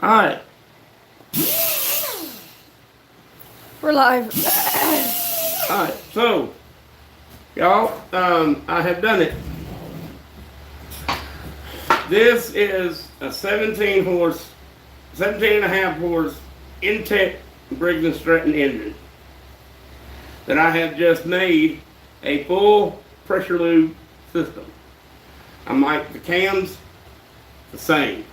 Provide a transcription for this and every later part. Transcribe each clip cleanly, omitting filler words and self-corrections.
Alright, We're live. alright, so, y'all, I have done it. This is a 17 horse, 17 and a half horse Intech Briggs and Stratton engine that I have just made a full pressure lube system. I mic the cams the same.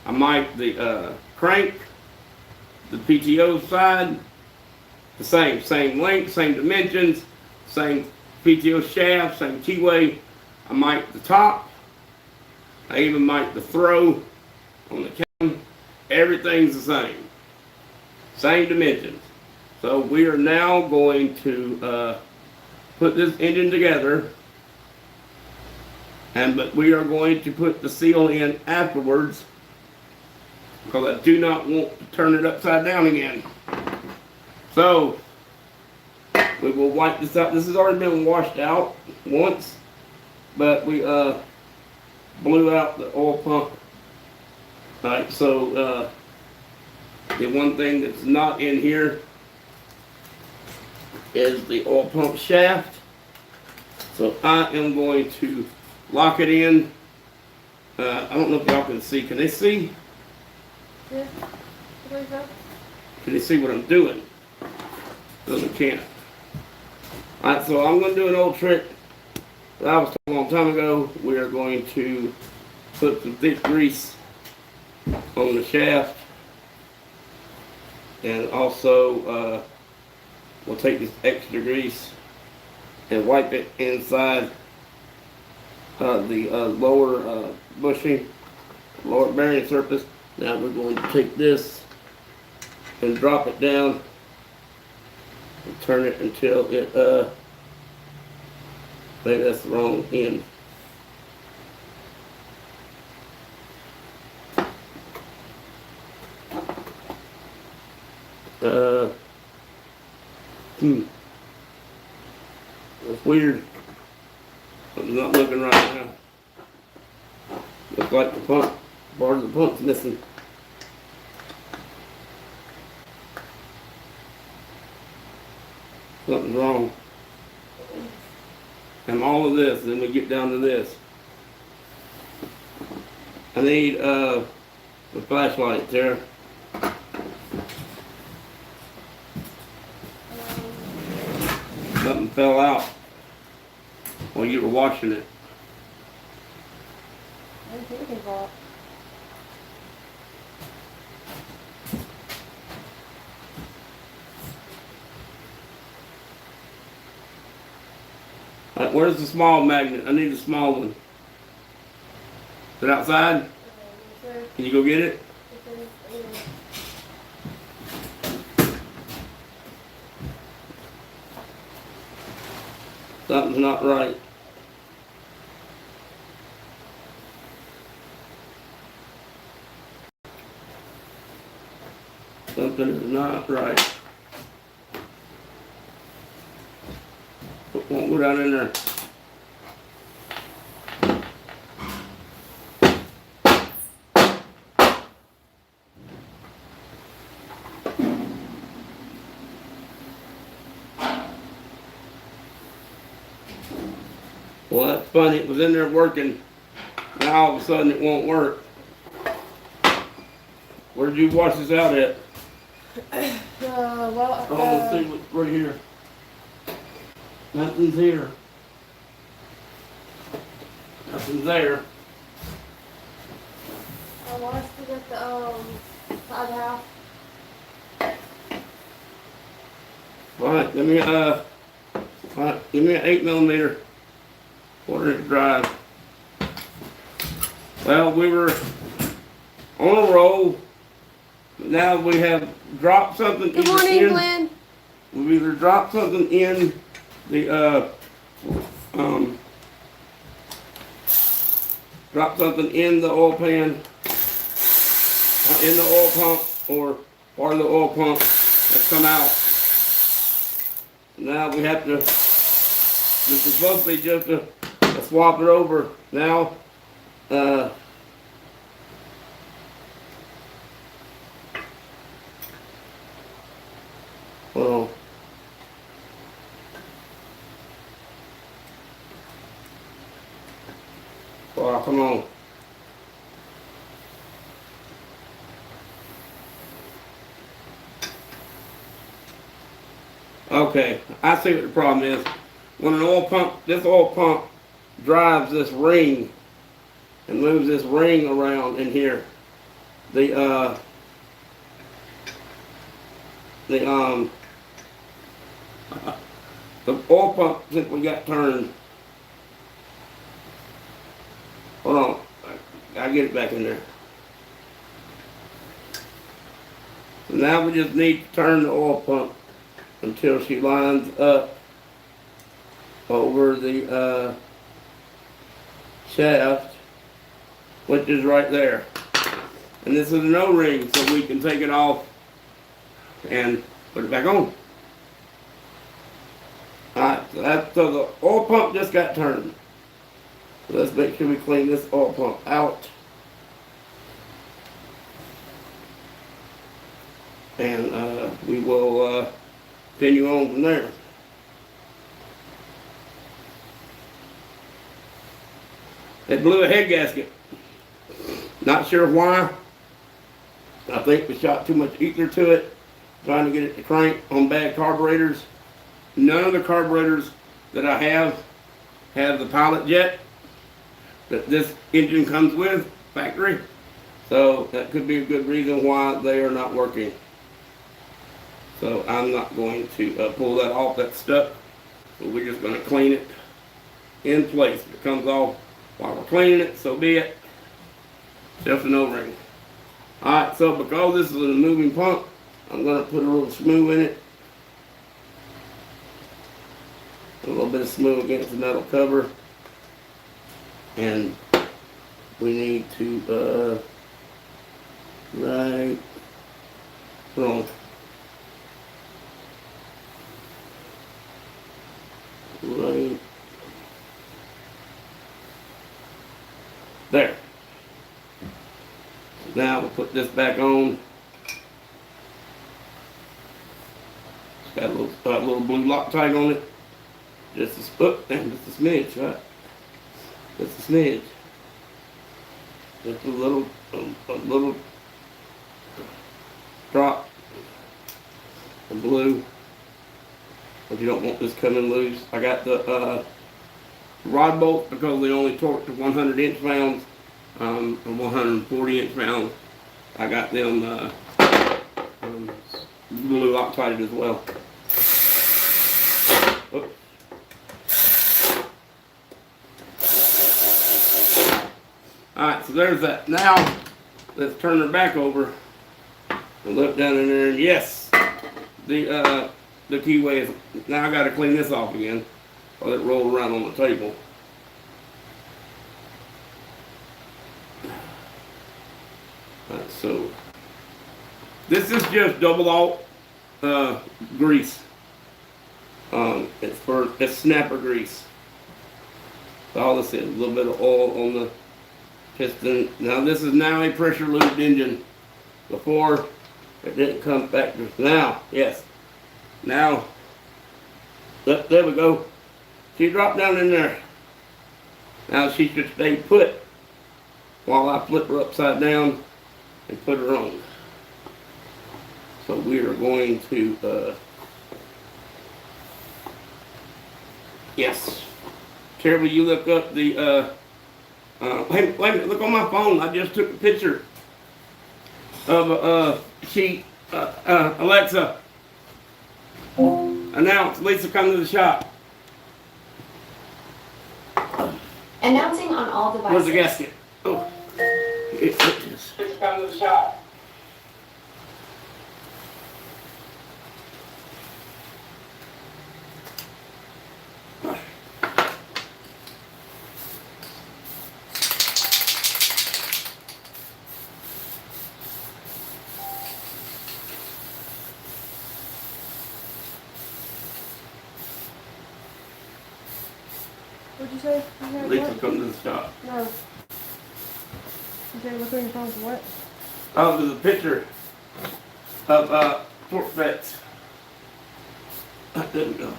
I mic the crank, the PTO side, the same length, same dimensions, same PTO shaft, same keyway. I mic the top. I even mic the throw on the cam. Everything's the same dimensions. So we are now going to put this engine together, but we are going to put the seal in afterwards because I do not want to turn it upside down again. So we will wipe this out. This has already been washed out once, but we blew out the oil pump. Alright, so the one thing that's not in here is the oil pump shaft. So I am going to lock it in. I don't know if y'all can see. Can they see? Yeah. What Can they see what I'm doing? No, they can't. Alright, so I'm going to do an old trick that I was told a long time ago. We are going to put some thick grease on the shaft, and also we'll take this extra grease and wipe it inside the lower bushing, lower bearing surface. Now we're going to take this and drop it down and turn it until it maybe that's the wrong end. That's weird. It's not looking right now. Looks like the pump, part of the pump's missing. Something's wrong. And all of this, then we get down to this. I need the flashlight there. Something fell out while you were watching it. I think they bought. Where's the small magnet? I need a small one. Is it outside? Can you go get it? Something's not right. Something is not right. It won't go down in there. Well, that's funny. It was in there working. Now all of a sudden it won't work. Where did you wash this out at? Well, Let's see what's right here. Nothing's here. Nothing's there. I washed it at the side house. Alright, give me give me an 8mm 1/4" drive. Well, we were on a roll. Now we have dropped something. Good morning, Glenn. We've either dropped something in the dropped something in the oil pan, in the oil pump, or part of the oil pump has come out. Now we have to. This is supposed to be just a swap it over. Now Well, come on. Okay, I see what the problem is. When an oil pump, this oil pump drives this ring and moves this ring around in here. The oil pump simply got turned. Hold on, I get it back in there. So now we just need to turn the oil pump until she lines up over the shaft, which is right there. And this is an O-ring, so we can take it off and put it back on. Alright, so the oil pump just got turned. So let's make sure we clean this oil pump out. And we will continue on from there. It blew a head gasket. Not sure why. I think we shot too much ether to it, trying to get it to crank on bad carburetors. None of the carburetors that I have the pilot jet that this engine comes with, factory. So that could be a good reason why they are not working. So I'm not going to pull that off, that's stuck. So we're just going to clean it in place. If it comes off while we're cleaning it, so be it. Just an O-ring. Alright, so because this is a moving pump, I'm going to put a little smooth in it. A little bit of smooth against the metal cover. And we need to, right, hold on. Right there. Now we'll put this back on. It's got a little blue Loctite on it. Just a smidge, right? Just a smidge. Just a little drop of blue. But you don't want this coming loose. I got the rod bolts because they only torque to 100 inch-pounds and 140 inch-pounds. I got them blue Loctite as well. Oops. Alright, so there's that. Now, let's turn her back over and look down in there. And yes, the keyway is, now I got to clean this off again while it rolled around on the table. Alright, so this is just double alt grease. It's snapper grease. So all this is a little bit of oil on the piston. Now this is now a pressure lubed engine. Before it didn't come back. Now, yes. Now, there we go. She dropped down in there. Now she should stay put while I flip her upside down and put her on. So we are going to, yes. Carol, you look up the, wait a minute, look on my phone. I just took a picture of a sheet. Alexa, announce Lisa come to the shop. Announcing on all devices. Where's the gasket? Oh, it is. Lisa come to the shop. What'd you say? You had Lisa what? come to the shop. No. You say look on your phone for what? Oh, there's a picture of torque vets. There we go.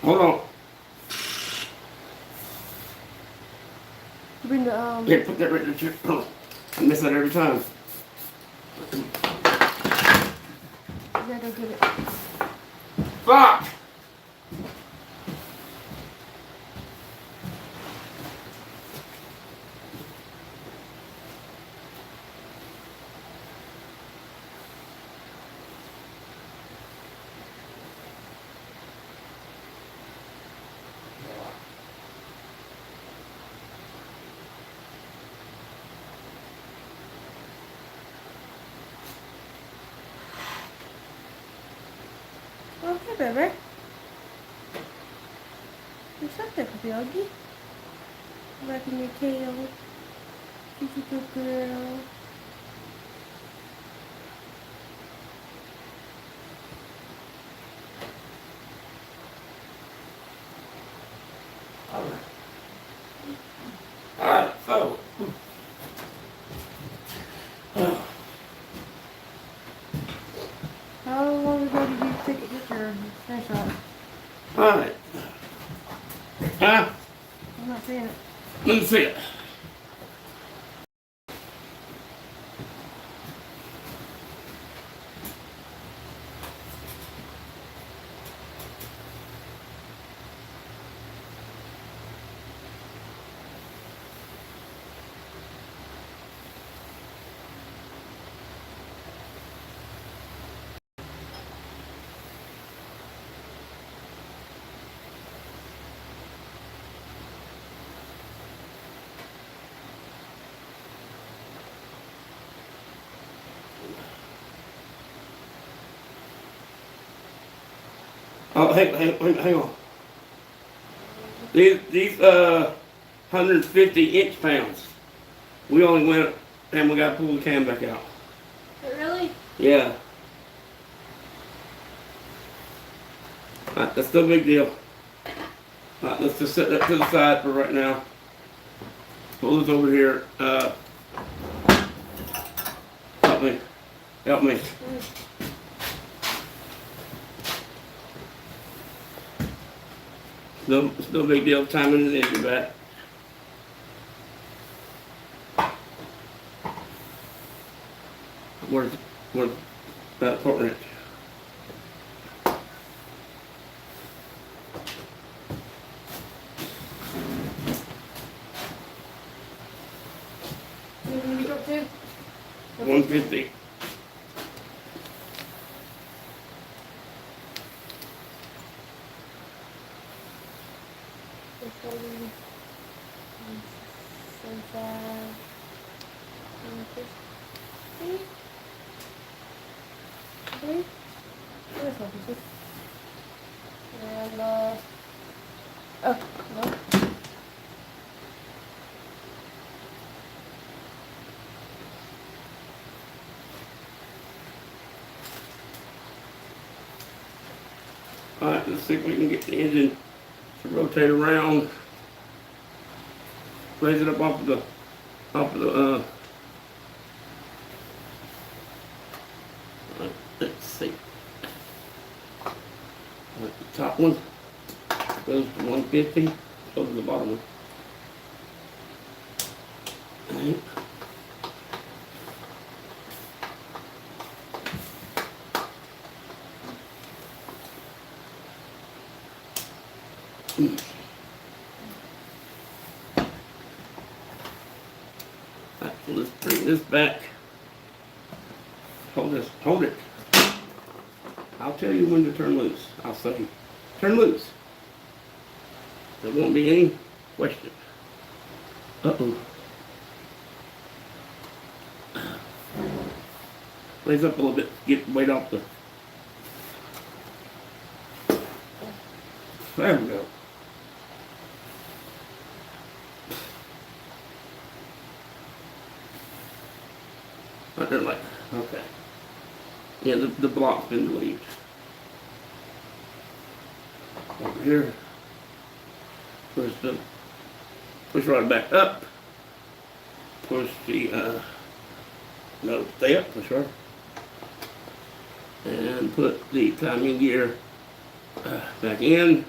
Hold on. Bring the Here, put that right there. Chip. Hold on. I miss that every time. You gotta go get it. Fuck! Okay, baby. You're such a doggy. Back in your tail. She's a good girl. Alright, so. How long ago did you take a picture of the snapshot? Alright. Huh? I'm not seeing it. Let me see it. Oh, hang on. These 150 inch pounds. We only went and we got to pull the cam back out. Really? Yeah. Alright, that's no big deal. Alright, let's just set that to the side for right now. Pull this over here. Help me. Help me. It's no big deal timing the engine back. Where's that port wrench? You need to go too? 150. And oh no. Alright, let's see if we can get the engine to rotate around. Raise it up off of the let's see. Alright, the top one goes to 150, goes to the bottom one. Alright. Alright, so let's bring this back. Hold it. I'll tell you when to turn loose. I'll say, turn loose. There won't be any question. Uh-oh. Raise up a little bit, get weight off the... There we go. Right there, like, okay. Yeah, the block's been relieved. Over here. Push right back up. push the, no, stay up for sure. And put the timing gear back in.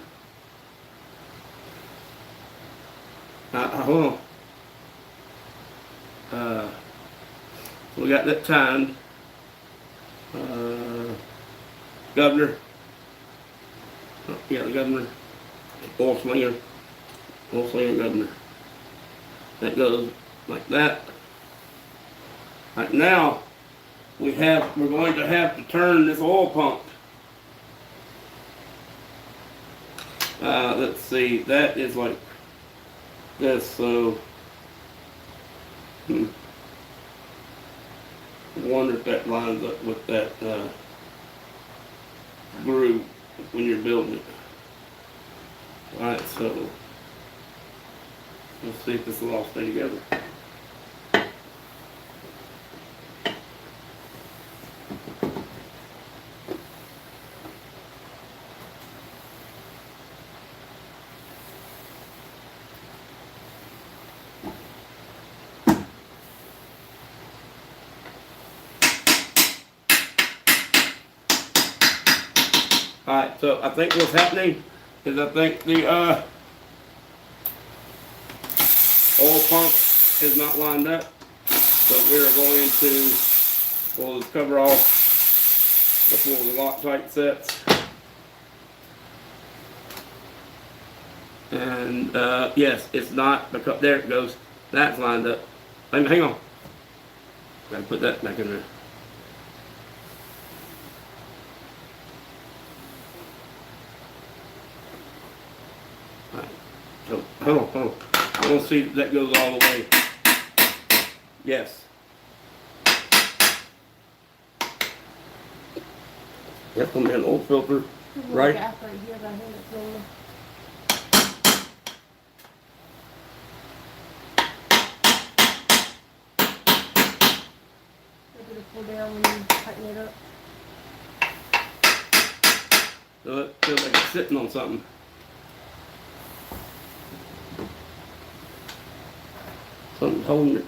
Hold on. We got that timed. Governor. Oh, yeah, the governor. Oil slinger. Oil slinger governor. That goes like that. Right now, we're going to have to turn this oil pump. Let's see, that is like this, so I wonder if that lines up with that groove when you're building it. Alright, so let's see if this will all stay together. Alright, so I think what's happening is I think the oil pump is not lined up. So we're going to pull this cover off before the Loctite sets. And yes, it's not, because there it goes. That's lined up. Hang on. Gotta put that back in there. So, hold on. I want to see if that goes all the way. Yes. That's going to be an old filter, right? Gap right here, but I think it's lower. Maybe to pull down when you tighten it up. So it feels like it's sitting on something. Something's holding it.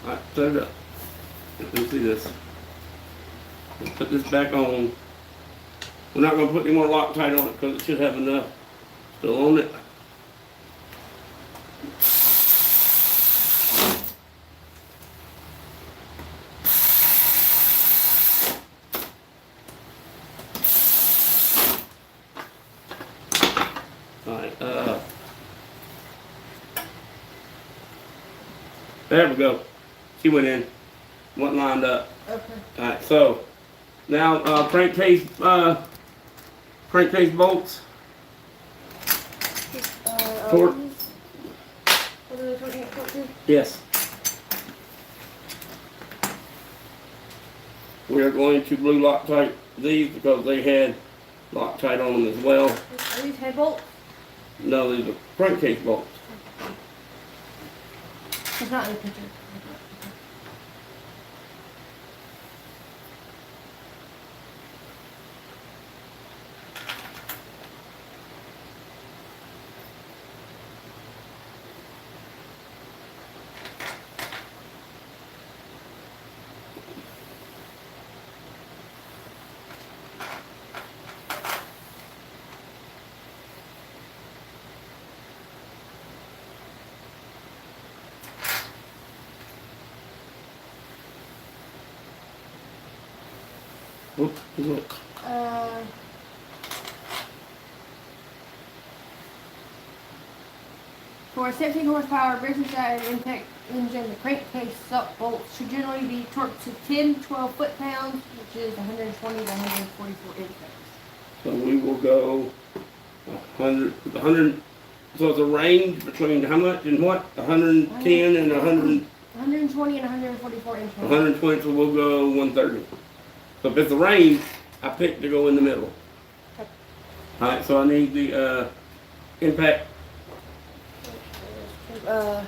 Alright, set it up. Let me see this. Let's put this back on. We're not going to put any more Loctite on it because it should have enough still on it. Alright, there we go. She went in. Wasn't lined up. Okay. Alright, so now crankcase bolts. Torque. What are they talking about? Yes. We are going to blue Loctite these because they had Loctite on them as well. Are these head bolts? No, these are crankcase bolts. It's not in the picture. Oop, look. For a 17 horsepower business-size impact engine, the crankcase suck bolts should generally be torqued to 10 to 12 foot-pounds, which is 120 to 144 inches. So we will go 100, so it's a range between how much and what? 110 and 100, 120 and 144 inches. 120, so we'll go 130. So if it's a range, I picked to go in the middle. Okay. Alright, so I need the impact. Yeah.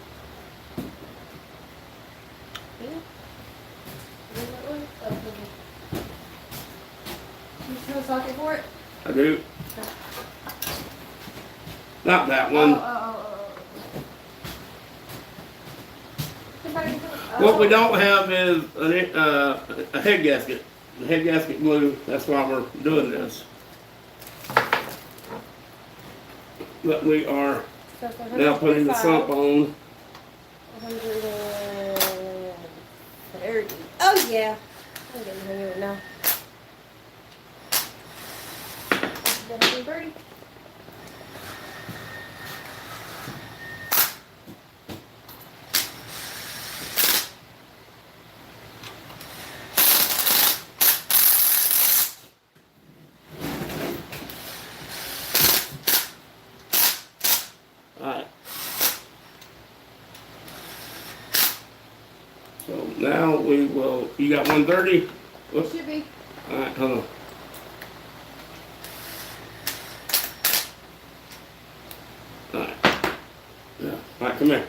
You still socket for it? I do. Not that one. Oh. What we don't have is a head gasket. The head gasket glue, that's why we're doing this. But we are So it's now putting the sump on. 130. Oh yeah. I'm getting the hang of it now. 130. Alright. So now we will, you got 130? It should be. Alright, hold on. Alright. Yeah. Alright, come here.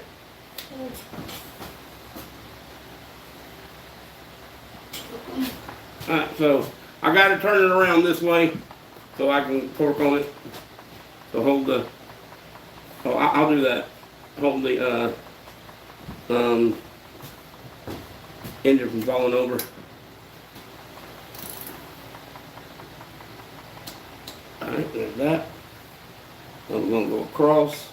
Alright, so I gotta turn it around this way so I can torque on it. So hold the, oh, I'll do that. Hold the, engine from falling over. Alright, there's that. Now we're gonna go across.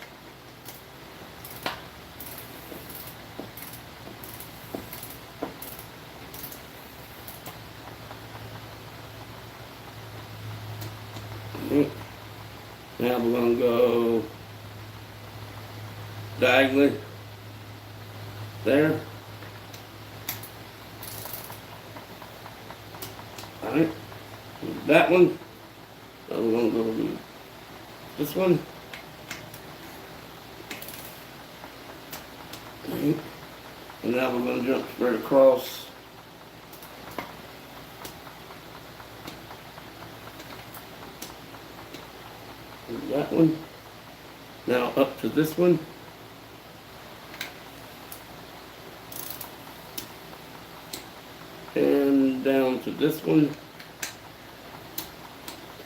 Now we're gonna go diagonally there. Alright, that one. Now we're gonna go to this one. Alright. And now we're gonna jump straight across. That one. Now up to this one. And down to this one.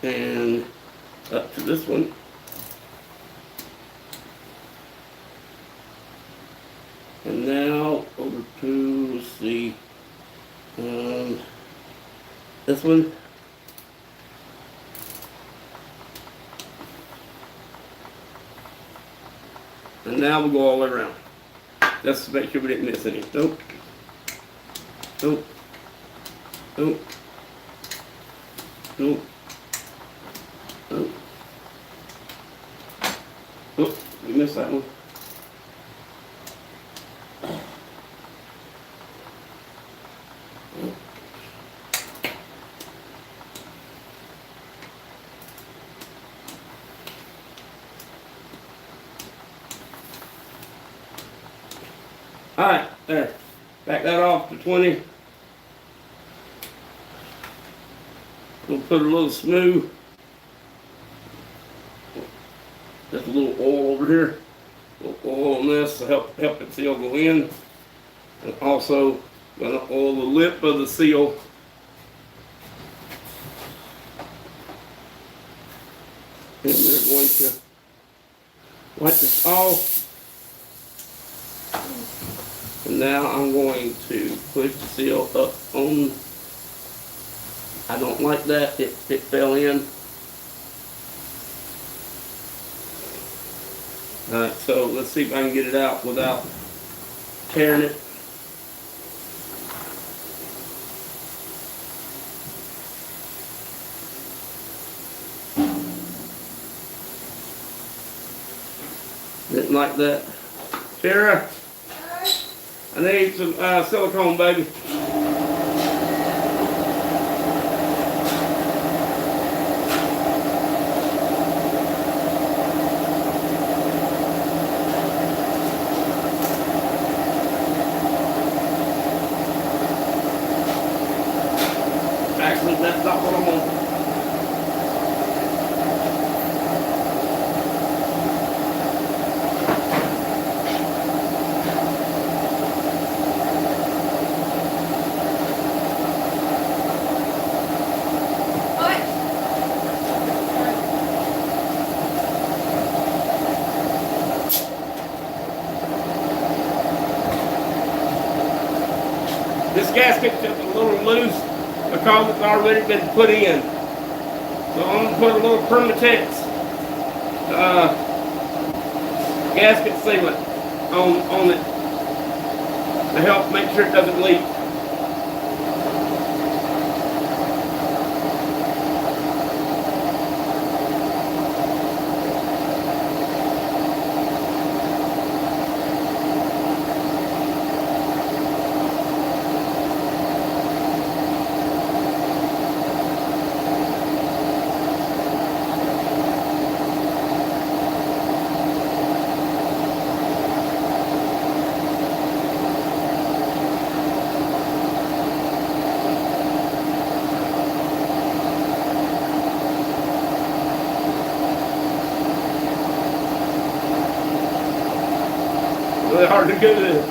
And up to this one. And now over to, let's see, this one. And now we'll go all the way around. Just to make sure we didn't miss any. Nope. Nope. Nope. Nope. Nope. Nope. We missed that one. Alright, there. Back that off to 20. We'll put a little smooth. Just a little oil over here. A little oil on this to help it seal go in. And also gonna oil the lip of the seal. And we're going to wipe this off. And now I'm going to push the seal up on. I don't like that, it fell in. Alright, so let's see if I can get it out without tearing it. Didn't like that. Sarah, I need some silicone, baby. Actually, that's not what I want. gasket's just a little loose because it's already been put in. So I'm gonna put a little Permatex gasket sealant on it to help make sure it doesn't leak. Really hard to do this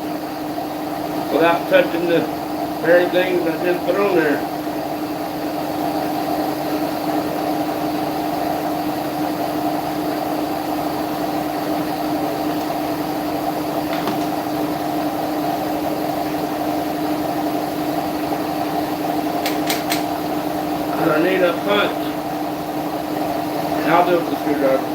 without touching the very things I just put on there. I need a punch. And I'll do it with the screwdriver.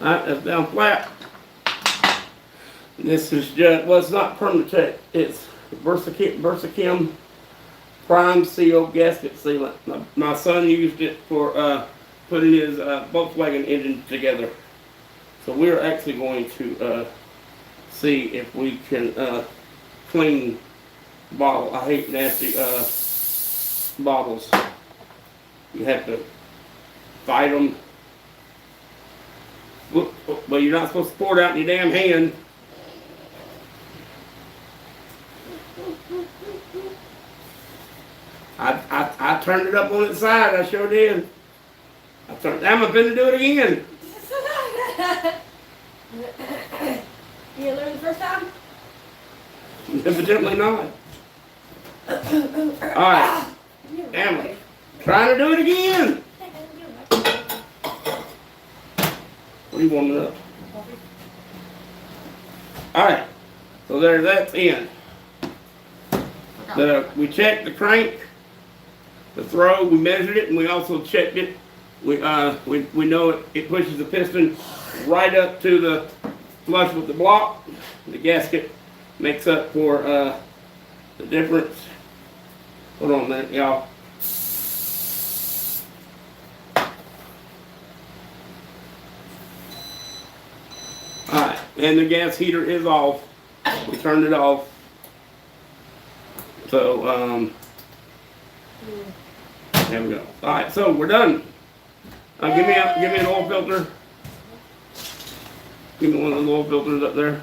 Alright, that's down flat. This is just, well, it's not Permatex, it's Versachem Prime Seal Gasket Sealant. My son used it for putting his Volkswagen engine together. So we're actually going to see if we can clean the bottle. I hate nasty bottles. You have to fight them. Well, you're not supposed to pour it out in your damn hand. I turned it up on its side, I sure did. I'm going to do it again. You learned the first time? Evidently not. Alright, damn it. Trying to do it again. What do you want to know? Alright, so that's in. We checked the crank, the throw, we measured it, and we also checked it. We know it pushes the piston right up to the flush with the block. The gasket makes up for the difference. Hold on a minute, y'all. Alright, and the gas heater is off. We turned it off. So, there we go. Alright, so we're done. Give me an oil filter. Give me one of those oil filters up there.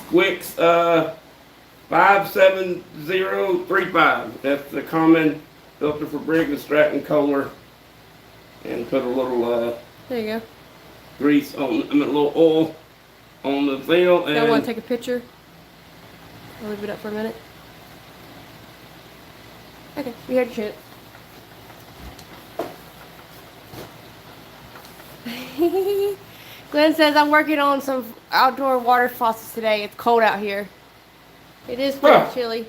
Squix 57035. That's the common filter for Briggs & Stratton Kohler. And put a little There you go. grease on, a little oil on the seal. And Y'all want to take a picture? I'll leave it up for a minute. Okay, we heard your shit. Glenn says, I'm working on some outdoor water faucets today. It's cold out here. It is pretty Huh. chilly.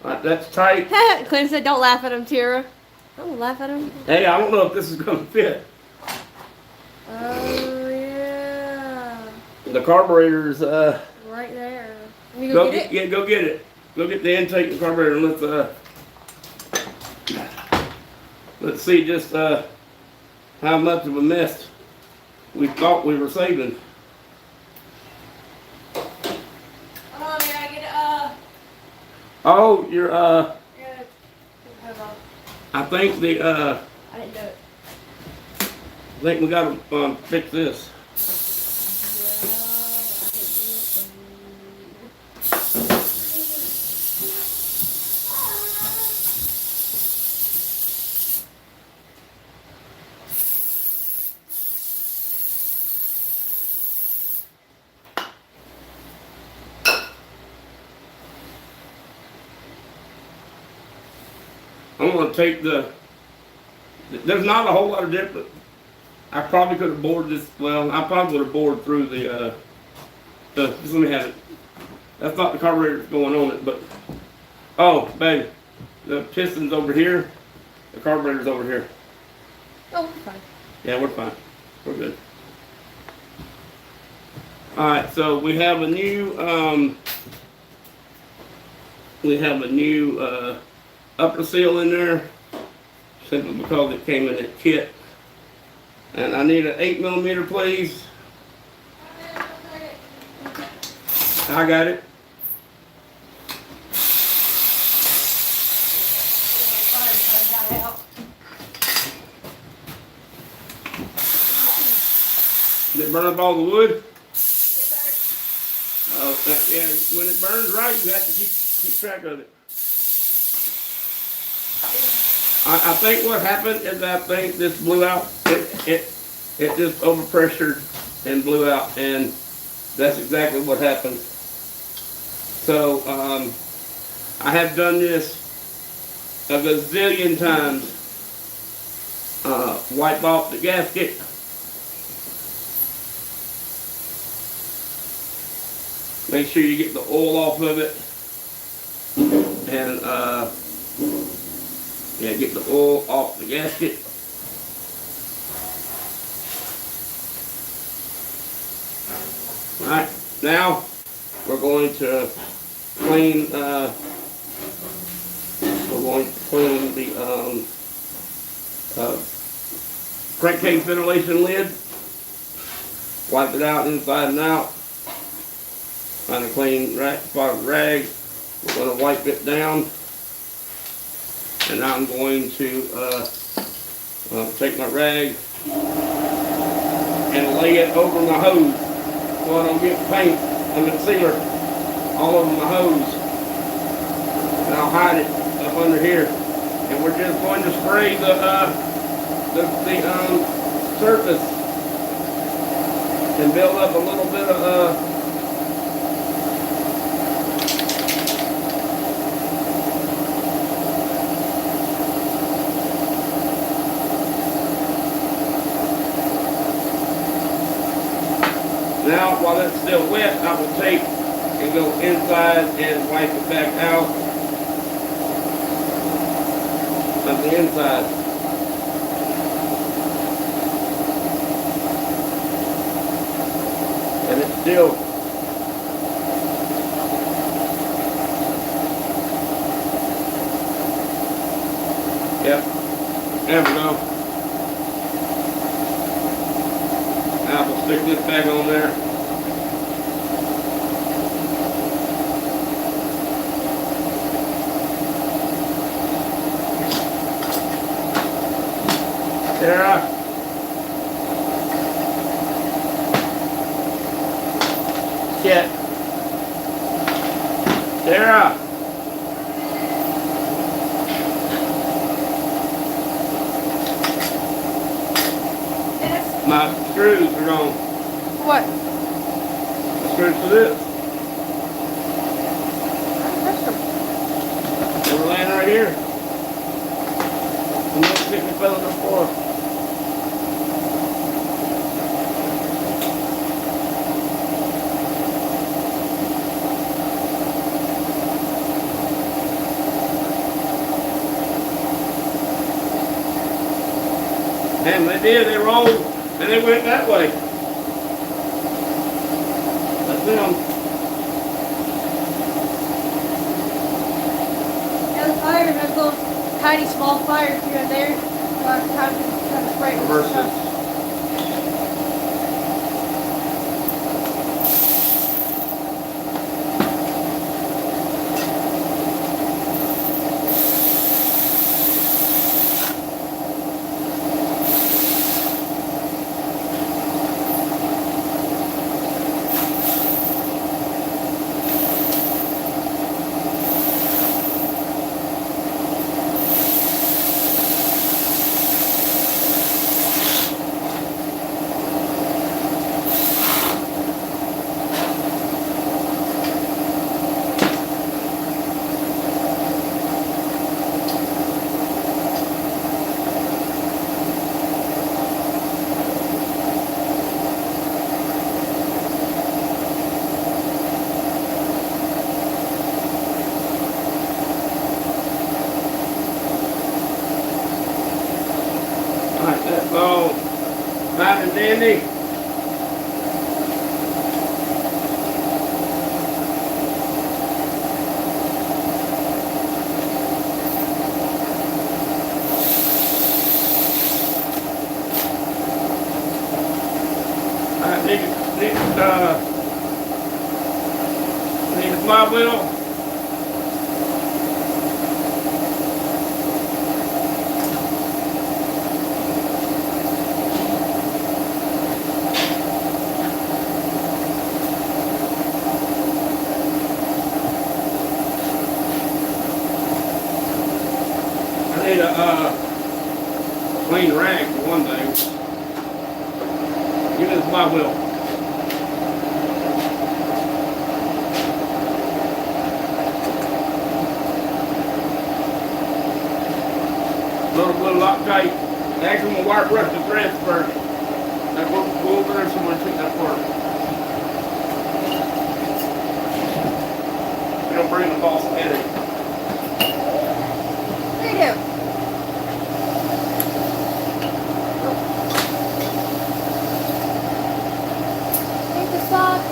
That's tight. Glenn said, don't laugh at him, Tira. Don't laugh at him. Hey, I don't know if this is gonna fit. Oh, yeah. The carburetor's Right there. Let me go get it. go get it. go get the intake and carburetor and let's see just how much of a mess we thought we were saving. Hold on, I gotta get Oh, you're yeah, hold on. I think the I didn't do it. I think we gotta fix this. I'm gonna take there's not a whole lot of difference. I probably could have bored this, well, I probably would have bored through just let me have it. That's not the carburetor that's going on it, but, oh, baby, the piston's over here, the carburetor's over here. Oh, we're fine. Yeah, we're fine. We're good. Alright, so we have a new, upper seal in there, simply because it came in a kit. And I need an 8mm, please. I got it. Did it burn up all the wood? Oh, yeah. When it burns right, you have to keep track of it. I think what happened is I think this blew out. It just overpressured and blew out, and that's exactly what happened. So I have done this a gazillion times. Wipe off the gasket. Make sure you get the oil off of it, and yeah, get the oil off the gasket. Alright, now we're going to clean the crankcase ventilation lid. Wipe it out inside and out. Find a clean spot of rag. We're going to wipe it down. And now I'm going to take my rag and lay it over my hose so I don't get paint and the sealer all over my hose. And I'll hide it up under here. And we're just going to spray the surface and build up a little bit of Now, while it's still wet, I will take and go inside and wipe it back out of the inside. And it's still yep. There we go. Now we'll stick this back on there. Sarah. Shit. Sarah. My screws are gone. What? The screws for this. They were laying right here. And those sticking fell on the floor. And they did, they rolled, and they went that way. That's them. the fire has little tiny small fires here and there. So I kind of spray it with Versus. stuff. Alright, that's all fine and dandy. Alright, need a flywheel. I need a clean rag for one thing. Give me the flywheel. Little Loctite. Actually, I'm gonna wire brush the threads first. Now go over there somewhere and take that apart. It'll bring the false headache. There you go. Take the socket.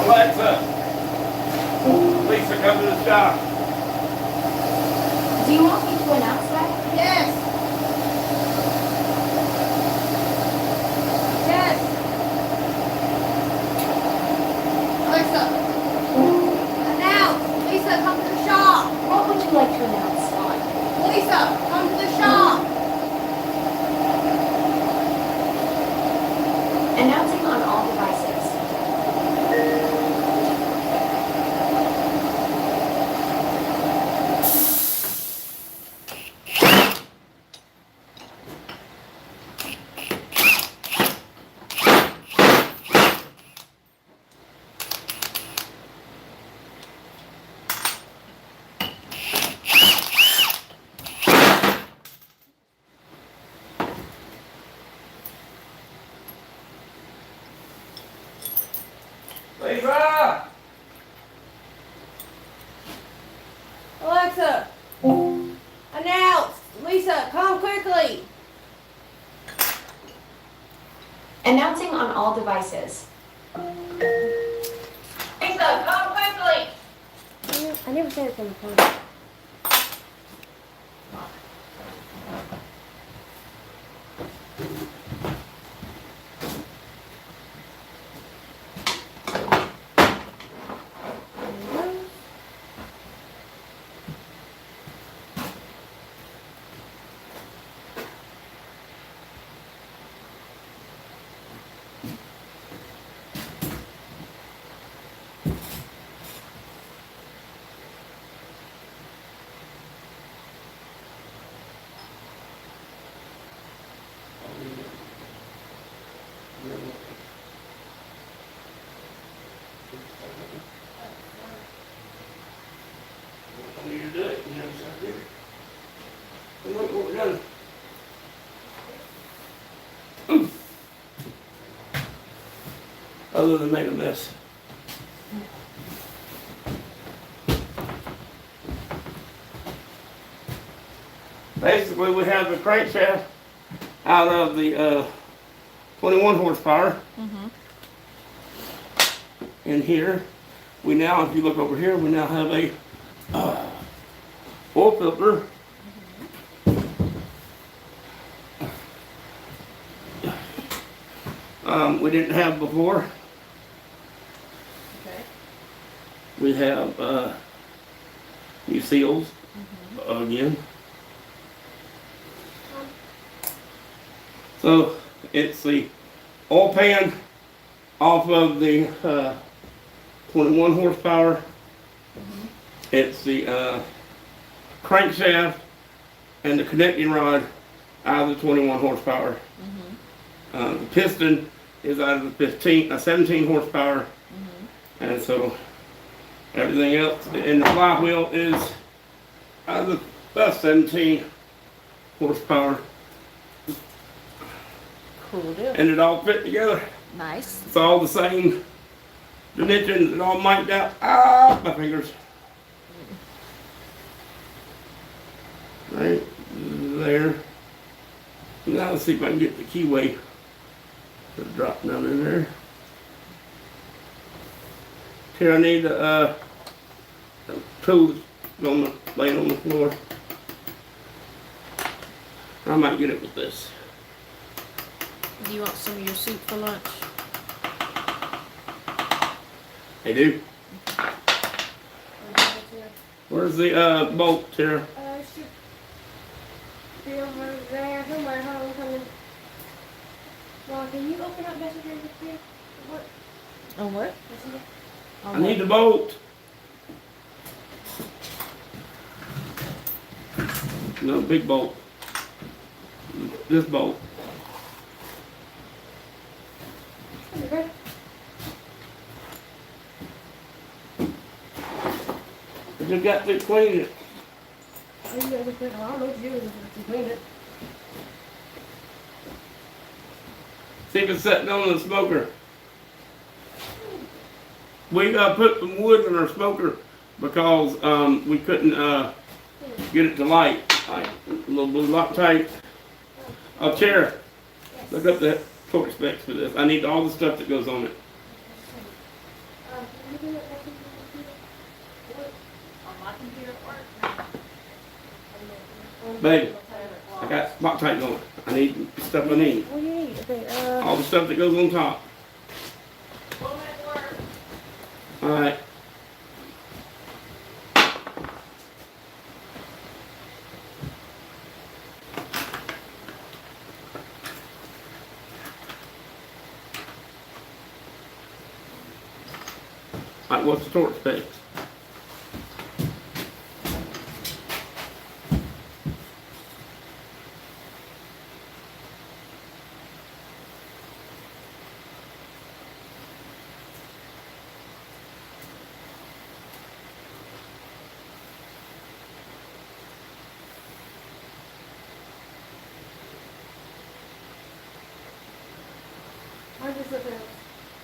Alexa, Lisa, come to the shop. Do you want me to announce that? Yes. Yes. Alexa. Announce. Lisa, come to the shop. What would you like to announce on? Lisa, come to the shop. Announcing on all devices. Lisa! Alexa. Announce. Lisa, come quickly. Announcing on all devices. Lisa, come quickly. I never said it from the phone. I need to do it. You know, so I did it. And look what we done. Ooh. Other than make a mess. Basically, we have the crankshaft out of the 21 horsepower. In here, we now, if you look over here, we now have a oil filter. We didn't have before. Okay. We have new seals again. So it's the oil pan off of the 21 horsepower. It's the crankshaft and the connecting rod out of the 21 horsepower. The piston is out of the 17 horsepower. And so everything else, and the flywheel is out of the 17 horsepower. Cool deal. And it all fit together. Nice. It's all the same dimensions, it all mic'd out. Ah, my fingers. Right there. Now let's see if I can get the keyway to drop down in there. Here I need the tools laying on the floor. I might get it with this. Do you want some of your soup for lunch? Hey, dude. Where's the bolt, Tara? Should be over there somewhere. Hold on, coming. Well, can you open up Messenger with here? What? On what? Messenger? I need the bolt. No, big bolt. This bolt. Okay. I just got to clean it. I don't know what you're doing to clean it. See if it's sitting on the smoker. We put some wood in our smoker because we couldn't get it to light. Like, a little blue Loctite. Oh, Tara, look up the torch specs for this. I need all the stuff that goes on it. Baby, I got Loctite going. I need the stuff I need. What do you need? Okay, All the stuff that goes on top. Alright. Alright, what's the torch specs?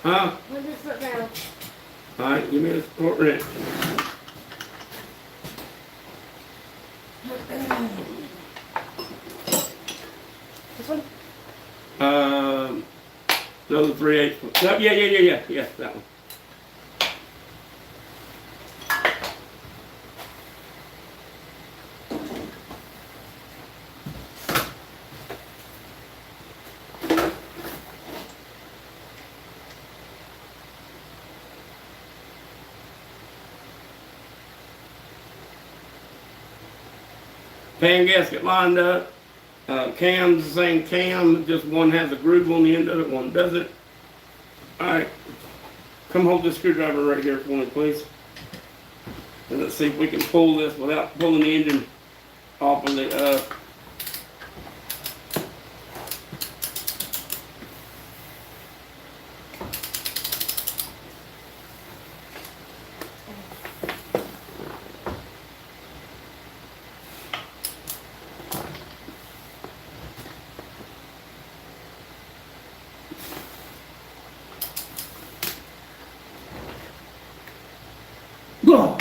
Huh? 100 foot down. Alright, give me the torch wrench. This one? No, the 3/8. No, yeah, that one. Pan gasket lined up. Cam's the same cam, just one has a groove on the end of it, one doesn't. Alright, come hold this screwdriver right here for me, please. And let's see if we can pull this without pulling the engine off of the Go.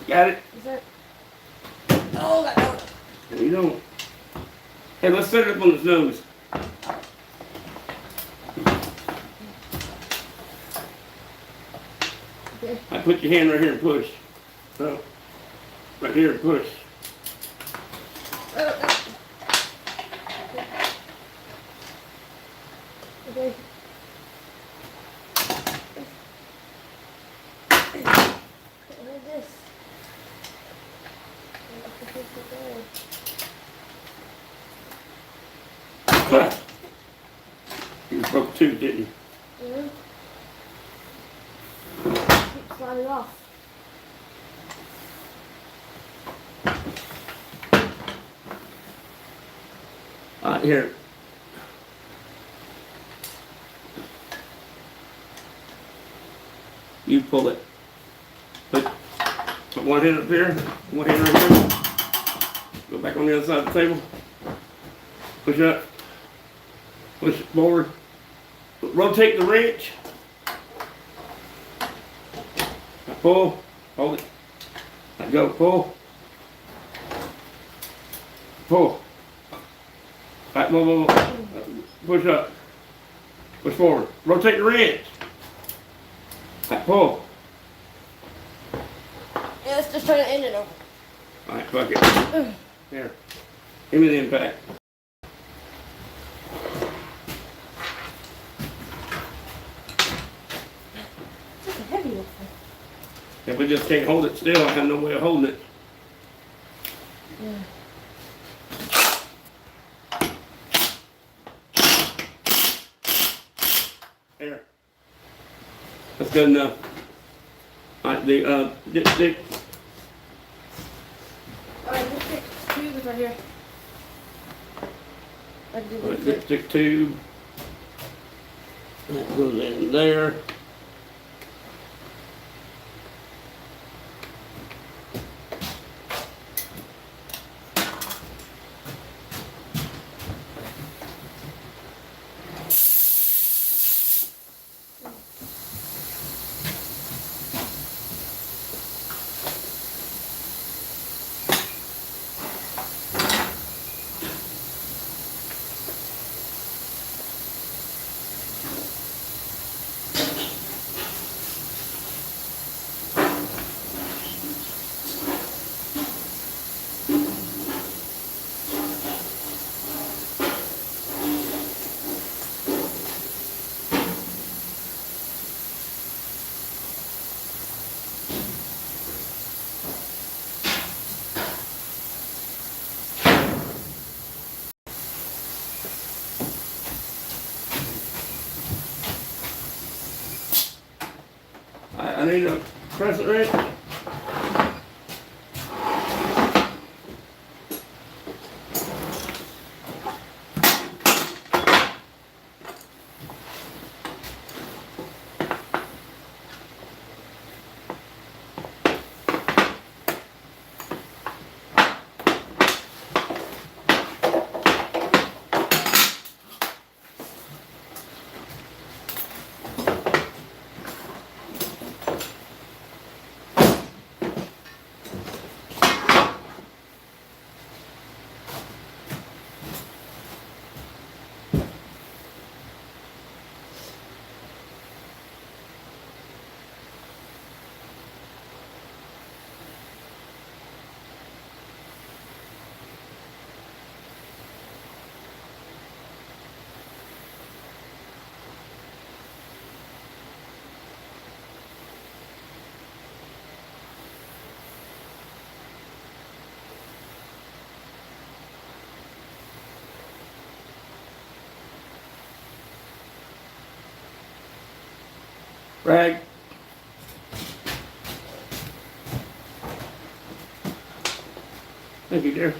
Got it? Is that? Oh, that one. No, you don't. Hey, let's set it up on his nose. Okay. I put your hand right here and push. So, right here and push. Oh, okay. Like this. You broke two, didn't you? Yeah. Keep sliding off. Here. You pull it. Put one hand up here, one hand right here. Go back on the other side of the table. Push up. Push it forward. Rotate the wrench. Now pull. Hold it. Now go. Pull. Pull. Right, move. Push up. Push forward. Rotate the wrench. Right, pull. Yeah, let's just try to end it over. Alright, fuck it. Here. Give me the impact. It's a heavy one. If we just can't hold it still, I have no way of holding it. Yeah. There. That's good enough. Alright, the dipstick. Alright, this tube is right here. I can do Alright, this. dipstick tube. That goes in there. I need a crescent wrench. Rag. Thank you, dear.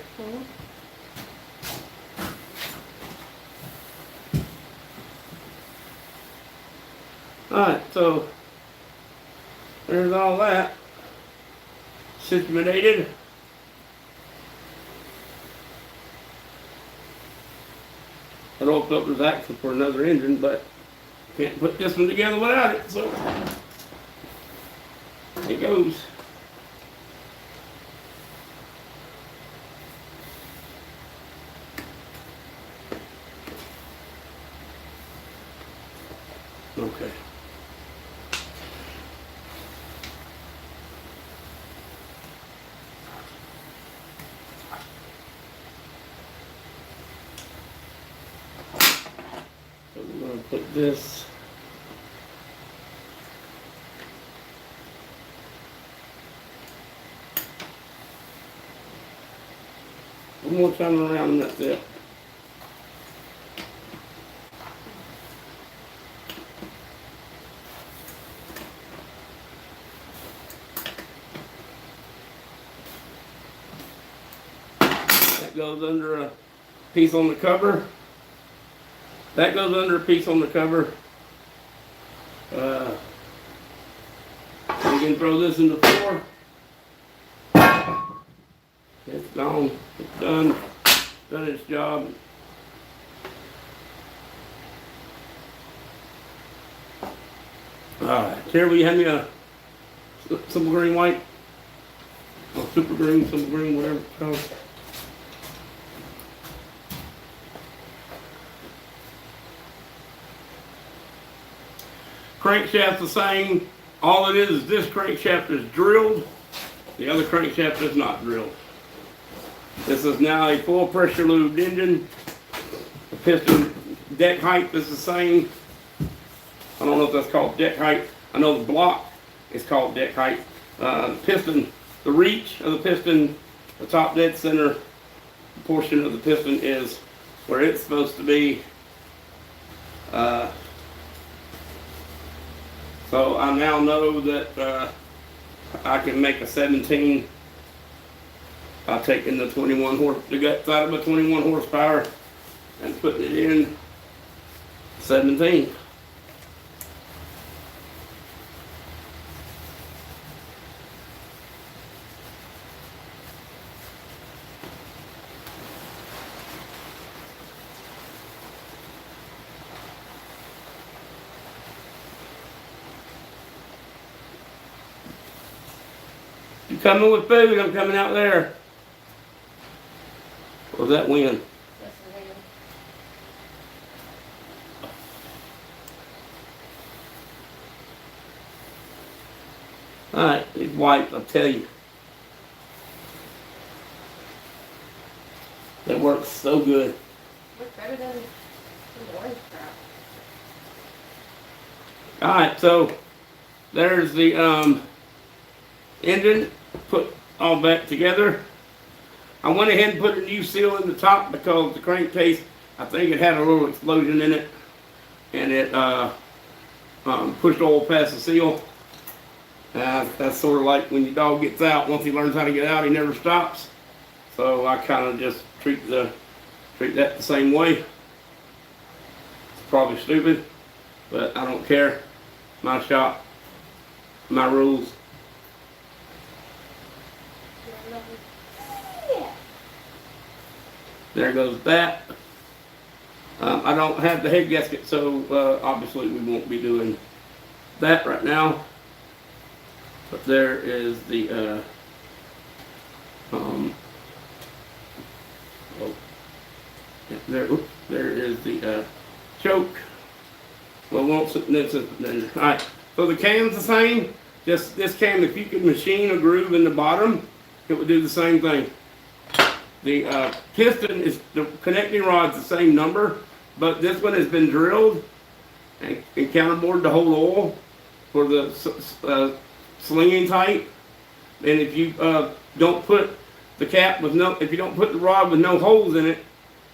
Alright, so there's all that situated. an oil filter's axle for another engine, but can't put this one together without it, so it goes. Okay. So we're gonna put this. One more time around and that's it. That goes under a piece on the cover. That goes under a piece on the cover. You can throw this in the floor. It's gone. It's done. Done its job. Alright, Terry, will you hand me a Simple Green white? Or Super Green, Simple Green, whatever it's called. Crankshaft's the same. All it is this crankshaft is drilled. The other crankshaft is not drilled. This is now a full pressure lubed engine. The piston deck height is the same. I don't know if that's called deck height. I know the block is called deck height. Piston, the reach of the piston, the top dead center portion of the piston is where it's supposed to be. So I now know that I can make a 17 by taking the 21 the guts out of a 21 horsepower and putting it in 17. You coming with food, I'm coming out there. What was that wind? That's the way. Alright, these wipes, I'll tell you. That works so good. Looks better than the orange crap. Alright, so there's the engine put all back together. I went ahead and put a new seal in the top because the crankcase, I think it had a little explosion in it and it pushed oil past the seal. That's sort of like when your dog gets out. Once he learns how to get out, he never stops. So I kind of just treat that the same way. It's probably stupid, but I don't care. My shop, my rules. There goes that. I don't have the head gasket, so obviously we won't be doing that right now. But there is the there is the choke. Well, alright, so the cam's the same. Just this cam, if you could machine a groove in the bottom, it would do the same thing. The piston is, the connecting rod's the same number, but this one has been drilled and counterbored to hold oil for the slinging type. And if you don't put the cap with no, if you don't put the rod with no holes in it,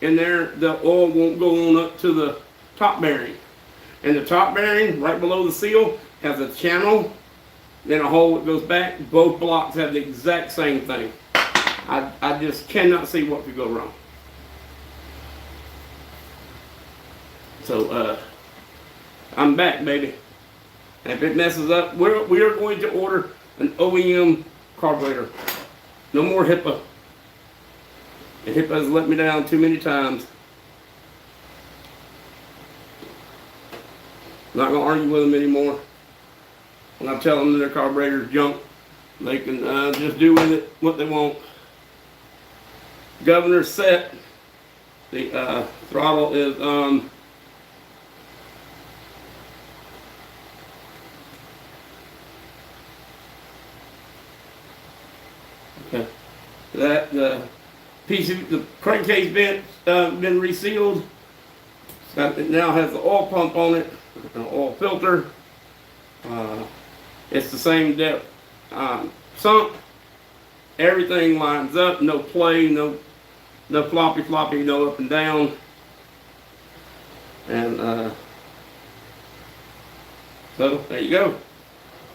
in there, the oil won't go on up to the top bearing. And the top bearing, right below the seal, has a channel, then a hole that goes back. Both blocks have the exact same thing. I just cannot see what could go wrong. So, I'm back, baby. And if it messes up, we are going to order an OEM carburetor. No more HIPAA. And HIPAA has let me down too many times. I'm not gonna argue with them anymore. When I tell them that their carburetor's junk, they can just do with it what they want. Governor's set. The throttle is okay. That the the crankcase been resealed. It now has the oil pump on it, an oil filter. It's the same depth sump. Everything lines up. No play. No floppy, no up and down. And so there you go.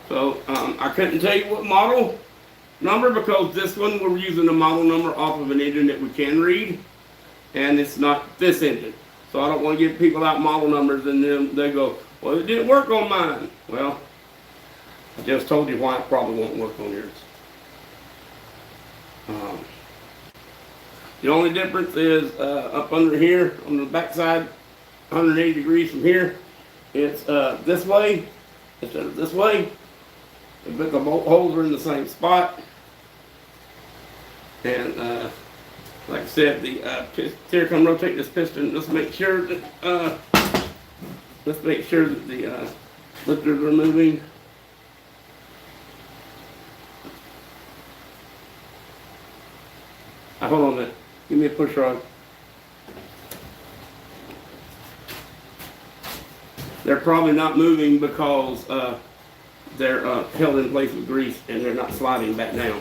So I couldn't tell you what model number because this one we're using the model number off of an engine that we can read, and it's not this engine. So I don't want to give people out model numbers and then they go, well, it didn't work on mine. Well, I just told you why it probably won't work on yours. The only difference is up under here on the back side, 180 degrees from here. It's this way instead of this way. But the bolt holes are in the same spot. And like I said, the here come rotate this piston. Let's make sure that the lifters are moving. Hold on a minute. Give me a push rod. They're probably not moving because they're held in place with grease and they're not sliding back down.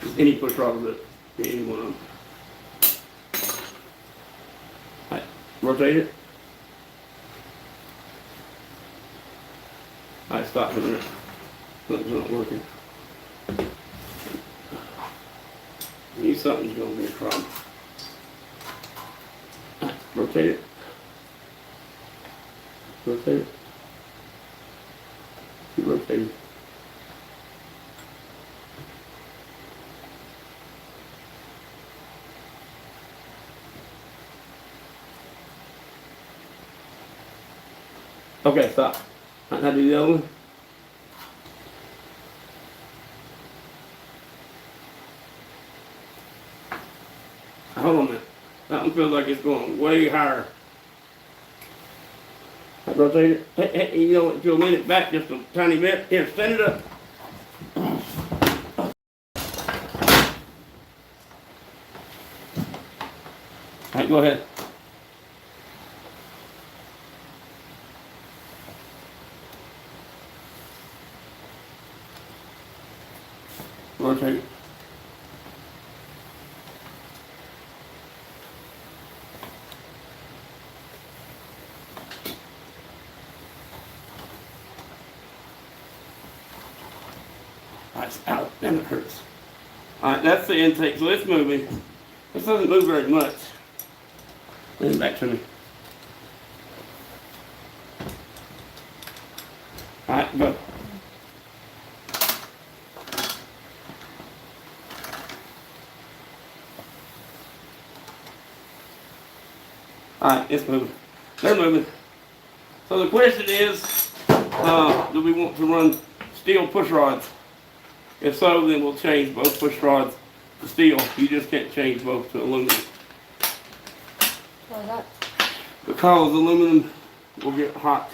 Just any push rod will do. Any one of them. All right. Rotate it. All right, stop for a minute. Something's not working. Need something's going to be a problem. All right, rotate it. Rotate it. Keep rotating. Okay, stop. All right, now do the other one. Hold on a minute. That one feels like it's going way higher. I rotate it. Hey, you know what? If you'll lean it back just a tiny bit. Here, stand it up. All right, go ahead. Rotate it. It's out, and it hurts. Alright, that's the intake, so it's moving. This doesn't move very much. Lean it back to me. Alright, go. Alright, it's moving. They're moving. So the question is, do we want to run steel push rods? If so, then we'll change both push rods to steel. You just can't change both to aluminum. Why is that? Because aluminum will get hot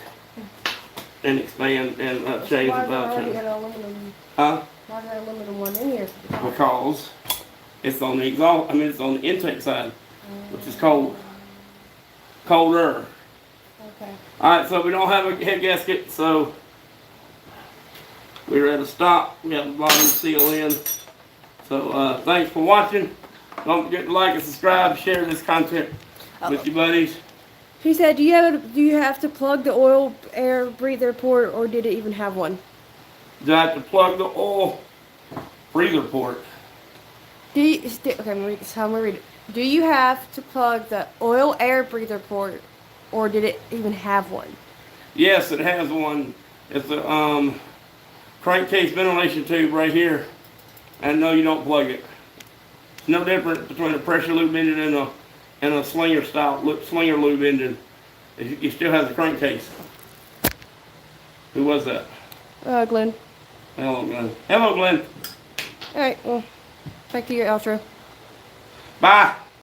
and expand and change Why is there without already change. an aluminum? Huh? Why is there an aluminum one in here? Because it's on the exhaust, it's on the intake side, which is cold. Colder. Okay. Alright, so we don't have a head gasket, so we're at a stop. We have the bottom seal in. So thanks for watching. Don't forget to like and subscribe, share this content with your buddies. He said, do you have to plug the oil air breather port, or did it even have one? Do I have to plug the oil breather port? Okay, I'm gonna read it. Do you have to plug the oil air breather port, or did it even have one? Yes, it has one. It's a crankcase ventilation tube right here. And no, you don't plug it. It's no different between a pressure lube engine and a slinger slinger lube engine. It still has a crankcase. Who was that? Glenn. Hello, Glenn. Hello, Glenn. Alright, well, back to your outro. Bye.